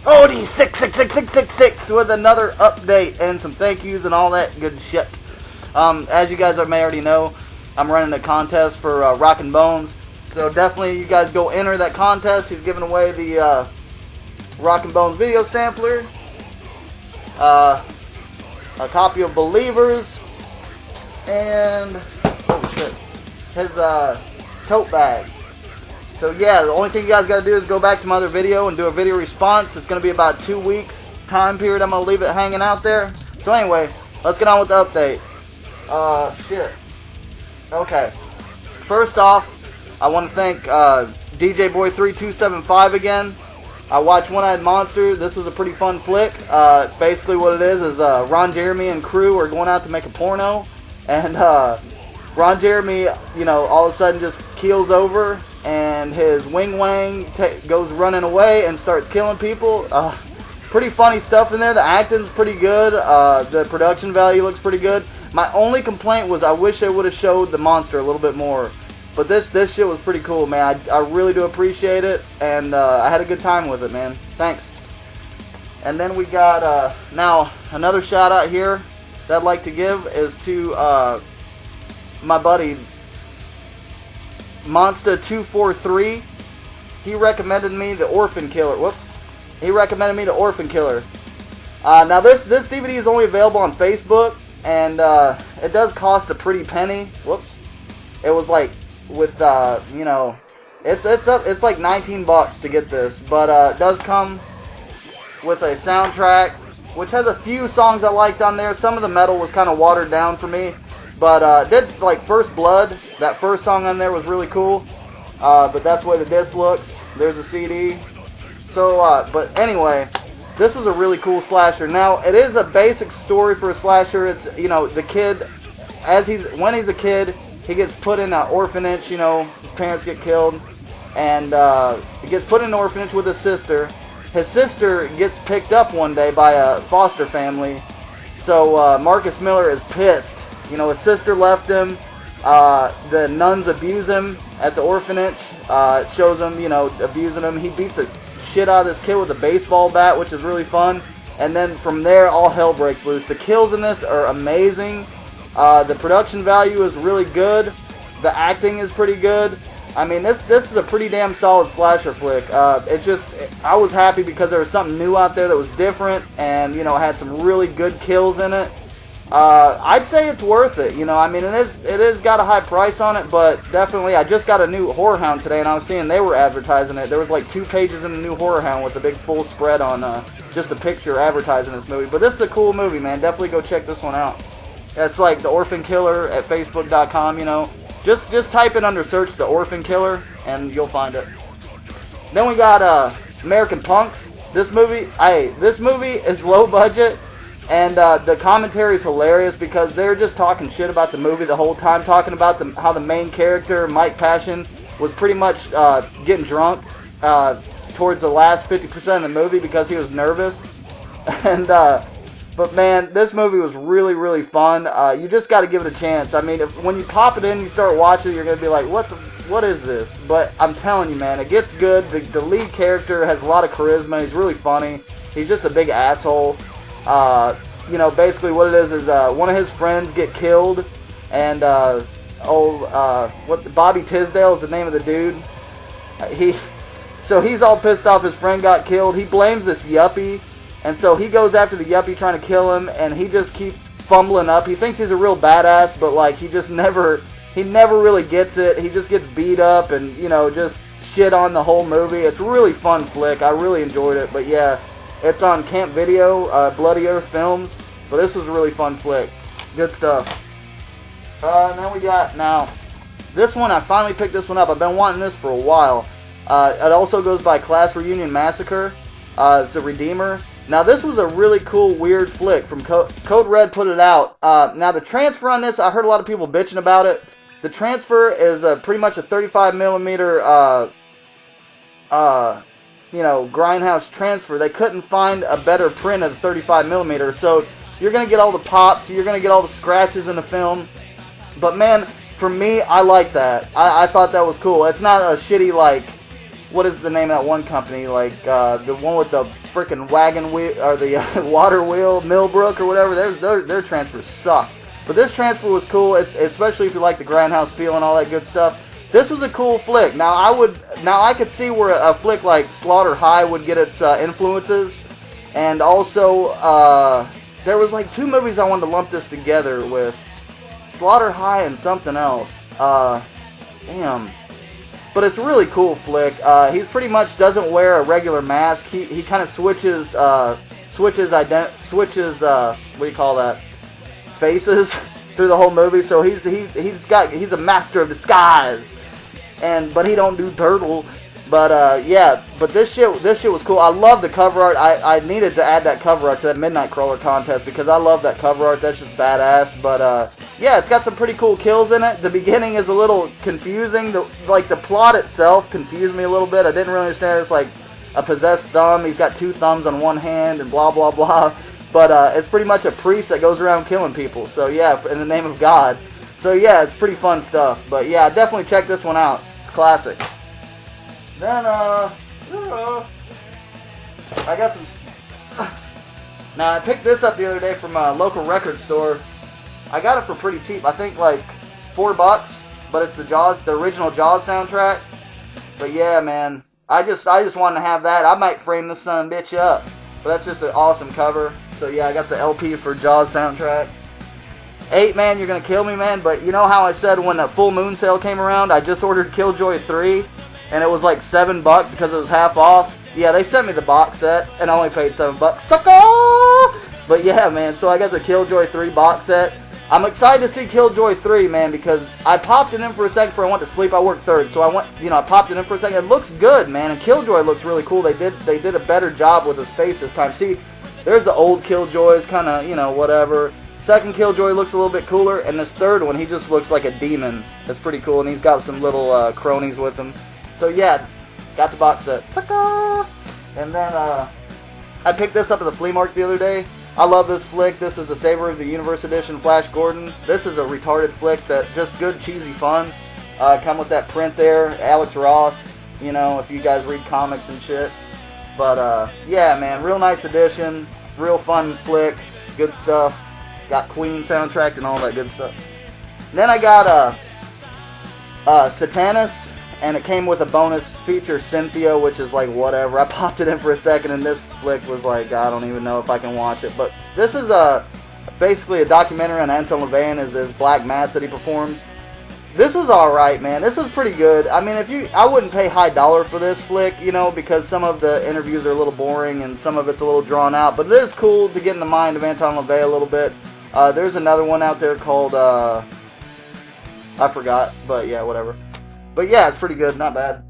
OD666666 with another update and some thank yous and all that good shit. As you guys may already know, I'm running a contest for Rockin' Bones. So definitely you guys go enter that contest. He's giving away the Rockin' Bones video sampler, a copy of Believers, and oh shit, his tote bag. So yeah, the only thing you guys got to do is go back to my other video and do a video response. It's going to be about 2 weeks time period. I'm going to leave it hanging out there. So anyway, let's get on with the update. Shit. Okay. First off, I want to thank DJ Boy 3275 again. I watched One Eyed Monster. This was a pretty fun flick. Basically what it is Ron Jeremy and crew are going out to make a porno. And Ron Jeremy, you know, all of a sudden just keels over and his wing wang goes running away and starts killing people. Pretty funny stuff in there. The acting's pretty good. The production value looks pretty good. My only complaint was I wish they would have showed the monster a little bit more. But this shit was pretty cool, man. I really do appreciate it, and I had a good time with it, man. Thanks. And then we got now another shout out here that I'd like to give is to my buddy Monster243. He recommended me the Orphan Killer. Whoops. He recommended me the Orphan Killer. Now this DVD is only available on Facebook, and it does cost a pretty penny. Whoops. It was like with you know, it's like $19 to get this, but it does come with a soundtrack, which has a few songs I liked on there. Some of the metal was kind of watered down for me. But did like First Blood, that first song on there was really cool. But that's the way the disc looks. There's a CD. So, but anyway, this is a really cool slasher. Now, it is a basic story for a slasher. It's, you know, the kid, when he's a kid, he gets put in an orphanage, you know, his parents get killed. And he gets put in an orphanage with his sister. His sister gets picked up one day by a foster family. So Marcus Miller is pissed. You know, his sister left him. The nuns abuse him at the orphanage. It shows him, you know, abusing him. He beats the shit out of this kid with a baseball bat, which is really fun. And then from there, all hell breaks loose. The kills in this are amazing. The production value is really good. The acting is pretty good. I mean, this is a pretty damn solid slasher flick. It's just, I was happy because there was something new out there that was different, and, you know, had some really good kills in it. I'd say it's worth it. You know, I mean, it is got a high price on it, but definitely, I just got a new Horror Hound today, and I was seeing they were advertising it. There was like 2 pages in the new Horror Hound with a big full spread on just a picture advertising this movie. But this is a cool movie, man. Definitely go check this one out. It's like The Orphan Killer at Facebook.com. You know, just type in under search The Orphan Killer, and you'll find it. Then we got American Punks. This movie is low budget. And the commentary is hilarious because they're just talking shit about the movie the whole time, talking about how the main character, Mike Passion, was pretty much getting drunk towards the last 50% of the movie because he was nervous. And but man, this movie was really, really fun. You just got to give it a chance. I mean, when you pop it in, you start watching, you're gonna be like, what is this? But I'm telling you, man, it gets good. The lead character has a lot of charisma. He's really funny. He's just a big asshole. You know, basically what it is one of his friends get killed, and Bobby Tisdale is the name of the dude. So he's all pissed off his friend got killed. He blames this yuppie, and so he goes after the yuppie trying to kill him, and he just keeps fumbling up. He thinks he's a real badass, but like he never really gets it. He just gets beat up and, you know, just shit on the whole movie. It's a really fun flick. I really enjoyed it, but yeah. It's on Camp Video, Bloody Earth Films, but this was a really fun flick. Good stuff. And then we got, now, this one, I finally picked this one up. I've been wanting this for a while. It also goes by Class Reunion Massacre. It's a Redeemer. Now, this was a really cool, weird flick from Code Red put it out. Now, the transfer on this, I heard a lot of people bitching about it. The transfer is pretty much a 35mm, you know, grindhouse transfer. They couldn't find a better print of the 35mm, so you're gonna get all the pops, you're gonna get all the scratches in the film. But man, for me, I like that. I thought that was cool. It's not a shitty, like, what is the name of that one company? Like the one with the freaking wagon wheel or the water wheel, Millbrook or whatever. Their transfers suck. But this transfer was cool. It's especially if you like the grindhouse feel and all that good stuff. This was a cool flick. Now I could see where a flick like Slaughter High would get its influences, and also there was like 2 movies I wanted to lump this together with, Slaughter High and something else. Damn. But it's a really cool flick. He pretty much doesn't wear a regular mask. He kind of switches what do you call that? Faces through the whole movie. So he's a master of disguise. But he don't do turtle. But yeah, but this shit was cool. I love the cover art. I needed to add that cover art to that Midnight Crawler contest because I love that cover art. That's just badass. But yeah, it's got some pretty cool kills in it. The beginning is a little confusing. The plot itself confused me a little bit. I didn't really understand. It's like a possessed thumb. He's got 2 thumbs on one hand and blah blah blah. But it's pretty much a priest that goes around killing people. So yeah, in the name of God. So yeah, it's pretty fun stuff. But yeah, definitely check this one out. It's classic. Then, I got some... Now, I picked this up the other day from a local record store. I got it for pretty cheap. I think, like, $4. But it's the original Jaws soundtrack. But yeah, man. I just wanted to have that. I might frame this son bitch up. But that's just an awesome cover. So yeah, I got the LP for Jaws soundtrack. 8, man, you're gonna kill me, man. But you know how I said when the full moon sale came around, I just ordered Killjoy 3, and it was like $7 because it was half off. Yeah, they sent me the box set, and I only paid $7. Sucker! But yeah, man, so I got the Killjoy 3 box set. I'm excited to see Killjoy 3, man, because I popped it in for a second before I went to sleep. I worked third, so I popped it in for a second. It looks good, man, and Killjoy looks really cool. They did a better job with his face this time. See, there's the old Killjoys, kind of, whatever. Second Killjoy looks a little bit cooler, and this third one, he just looks like a demon. That's pretty cool, and he's got some little cronies with him. So yeah, got the box set. Sucker! And then I picked this up at the flea market the other day. I love this flick. This is the Savior of the Universe edition, Flash Gordon. This is a retarded flick that just good, cheesy fun. Come with that print there, Alex Ross. If you guys read comics and shit. But yeah, man, real nice edition, real fun flick, good stuff. Got Queen soundtrack and all that good stuff. Then I got Satanus, and it came with a bonus feature, Cynthia, which is like whatever. I popped it in for a second, and this flick was like, I don't even know if I can watch it. But this is basically a documentary on Anton LaVey and his Black Mass that he performs. This was alright, man. This was pretty good. I mean, I wouldn't pay high dollar for this flick, because some of the interviews are a little boring and some of it's a little drawn out. But it is cool to get in the mind of Anton LaVey a little bit. There's another one out there called, I forgot, but yeah, whatever. But yeah, it's pretty good, not bad.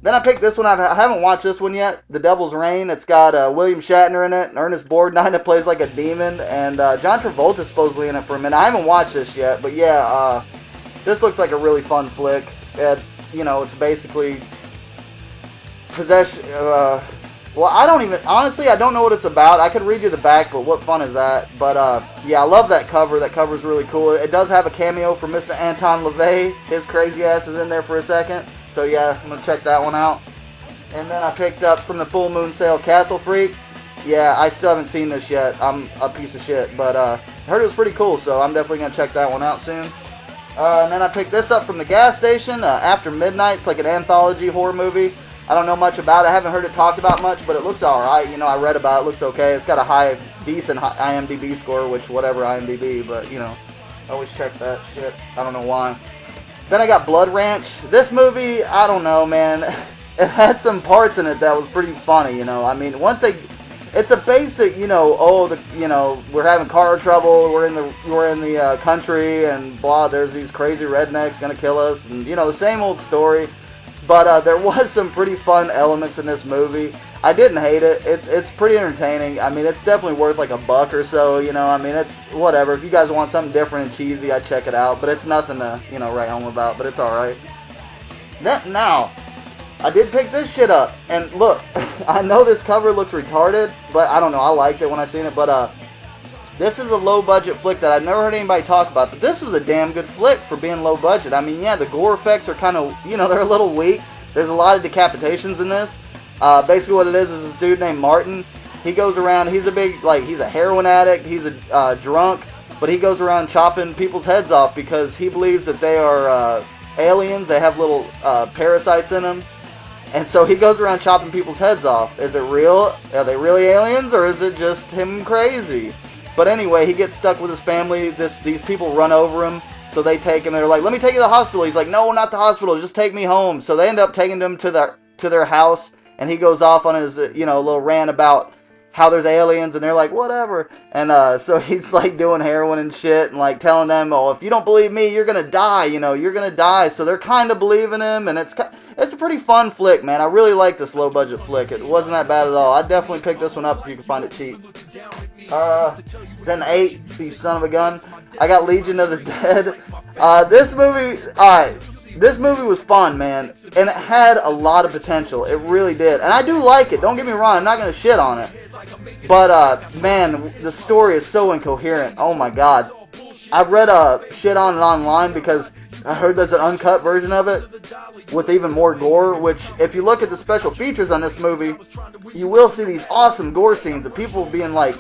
Then I picked this one. I haven't watched this one yet, The Devil's Reign. It's got William Shatner in it, and Ernest Borgnine that plays like a demon, and John Travolta's supposedly in it for a minute. I haven't watched this yet, but yeah, this looks like a really fun flick. It's basically possession. Well, honestly, I don't know what it's about. I could read you the back, but what fun is that? But yeah, I love that cover. That cover's really cool. It does have a cameo from Mr. Anton LaVey. His crazy ass is in there for a second. So yeah, I'm gonna check that one out. And then I picked up from the Full Moon Sale Castle Freak. Yeah, I still haven't seen this yet. I'm a piece of shit, but I heard it was pretty cool, so I'm definitely gonna check that one out soon. And then I picked this up from the gas station, After Midnight. It's like an anthology horror movie. I don't know much about it. I haven't heard it talked about much, but it looks alright. I read about it. It looks okay. It's got a decent IMDb score, which whatever IMDb, but, I always check that shit. I don't know why. Then I got Blood Ranch. This movie, I don't know, man. It had some parts in it that was pretty funny, I mean, it's a basic, we're having car trouble, we're in the country, and blah, there's these crazy rednecks gonna kill us, and, the same old story. But there was some pretty fun elements in this movie. I didn't hate it. It's pretty entertaining. I mean, it's definitely worth like $1 or so, I mean, it's whatever. If you guys want something different and cheesy, I'd check it out. But it's nothing to, write home about, but it's alright. Now, I did pick this shit up. And look, I know this cover looks retarded, but I don't know. I liked it when I seen it. But this is a low-budget flick that I've never heard anybody talk about. But this was a damn good flick for being low-budget. I mean, yeah, the gore effects are kind of, they're a little weak. There's a lot of decapitations in this. Basically what it is this dude named Martin. He goes around, he's a big, like, he's a heroin addict, he's a drunk, but he goes around chopping people's heads off because he believes that they are aliens. They have little parasites in them. And so he goes around chopping people's heads off. Is it real? Are they really aliens, or is it just him crazy? But anyway, he gets stuck with his family. These people run over him, so they take him. They're like, "Let me take you to the hospital." He's like, "No, not the hospital. Just take me home." So they end up taking him to their house, and he goes off on his little rant about how there's aliens, and they're like, whatever. And so he's like doing heroin and shit, and like telling them, "Oh, if you don't believe me, you're gonna die. You're gonna die." So they're kind of believing him, and it's a pretty fun flick, man. I really like this low budget flick. It wasn't that bad at all. I'd definitely pick this one up if you can find it cheap. Then 8, you son of a gun. I got Legion of the Dead. This movie, alright. This movie was fun, man, and it had a lot of potential. It really did. And I do like it. Don't get me wrong. I'm not going to shit on it. But, man, the story is so incoherent. Oh, my God. I've read shit on it online because I heard there's an uncut version of it with even more gore, which, if you look at the special features on this movie, you will see these awesome gore scenes of people being, like,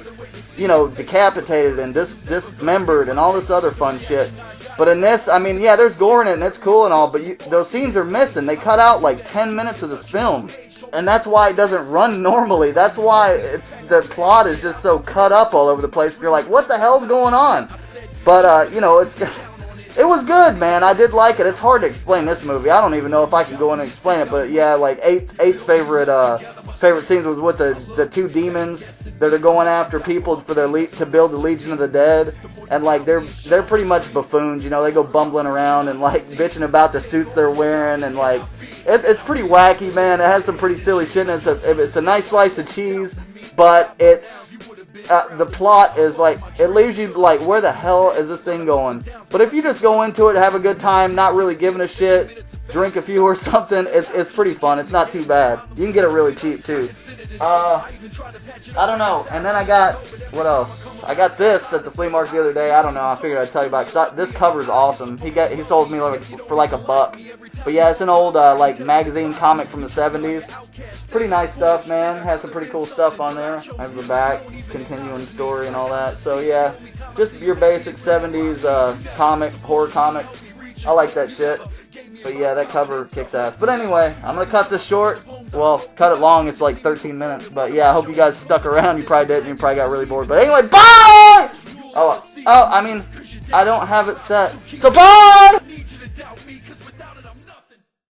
decapitated and dismembered and all this other fun shit. But in this, I mean, yeah, there's gore in it, and it's cool and all, but those scenes are missing. They cut out like 10 minutes of this film, and that's why it doesn't run normally. That's why the plot is just so cut up all over the place. And you're like, what the hell's going on? But, it was good, man. I did like it. It's hard to explain this movie. I don't even know if I can go in and explain it, but yeah, like, Eight's favorite scenes was with the two demons that are going after people for to build the Legion of the Dead, and like they're pretty much buffoons, they go bumbling around and like bitching about the suits they're wearing, and like it's pretty wacky, man. It has some pretty silly shit, and it's a nice slice of cheese, but it's the plot is like, it leaves you like, where the hell is this thing going? But if you just go into it, have a good time, not really giving a shit, drink a few or something, it's pretty fun. It's not too bad. You can get it really cheap too. I don't know. And then I got, what else? I got this at the flea market the other day. I don't know. I figured I'd tell you about it, because this cover's awesome. He sold me for like $1. But yeah, it's an old like magazine comic from the 70s. Pretty nice stuff, man. Has some pretty cool stuff on there. I have the back, continuing story and all that. So yeah, just your basic 70s horror comic. I like that shit. But yeah, that cover kicks ass. But anyway, I'm going to cut this short. Well, cut it long. It's like 13 minutes. But yeah, I hope you guys stuck around. You probably didn't. You probably got really bored. But anyway, bye! I mean, I don't have it set. So bye!